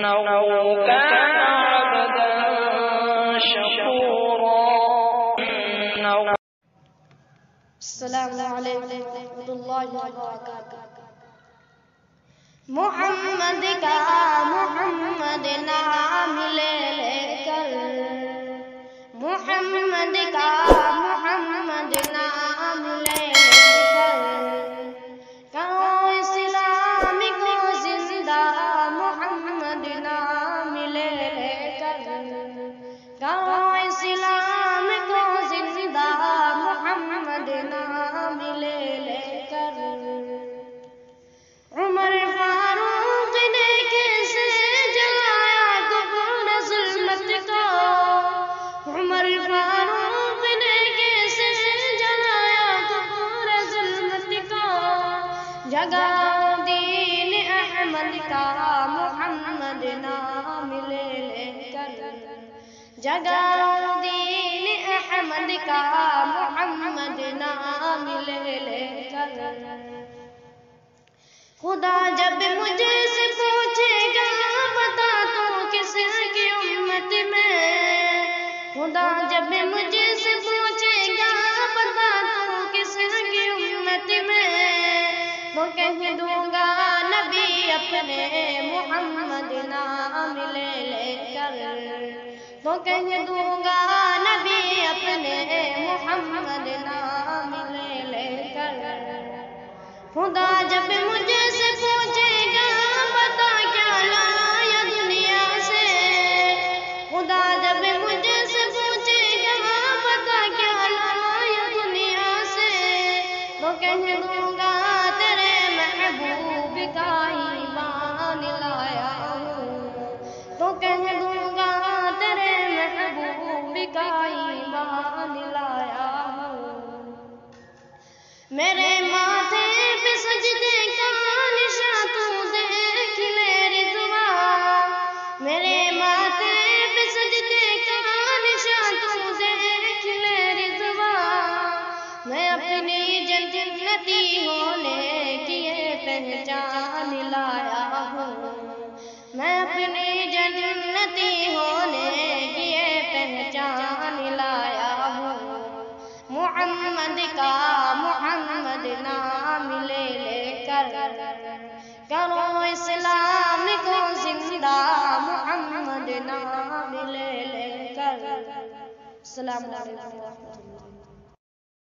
إنه كان عبدا شكورا. السلام علیکم ورحمۃ اللہ وبرکاتہ. محمد کا محمد نام لے لے کر، محمد کا محمد نام لے لے کر، کرو اسلام کو زندہ محمد نام لے لے کر، کرو اسلام کو زندہ محمد نام لے لے کر. عمر فاروق نے کیسے جلایا کفر ظلمت کو، عمر فاروق نے کیسے جلایا کفر ظلمت کو، جگاؤ دین احمد کا محمد نام لے لے کر، جگاؤ دین احمد کا محمد نام لے لے کر. خدا جب مجھے سے پوچھے گا بتا تو کس کی امت میں، خدا جب مجھے سے پوچھے گا بتا تو کس کی امت میں، تو کہہ دوں گا نبی اپنے محمد نام لے لے کر، تو کہہ دوں گا نبی اپنے محمد نام لے لے کر. خدا جب مجھے سے پوچھے گا بتا کیا لایا دنیا سے، خدا جب مجھے سے پوچھے گا بتا کیا لایا دنیا سے، تو کہہ دوں گا تیرے محبوب کا ایمان لایا ہوں، تو کہہ دوں گا تیرے محبوب کا ایمان لایا ہوں. میرے ماتھے پہ سجدے کا نشان تو دیکھ لے رضوا، میرے ماتھے پہ سجدے کا نشان تو دیکھ لے رضوا. میں اپنی جنتی ہونے کی پہچان لایا ہوں، میں اپنی جنتی ہونے کی پہچان لایا ہوں. محمد کا محمد نام لے لے کر، کرو اسلام کو زندہ محمد نام لے لے کر. السلام علیکم ورحمۃ اللہ.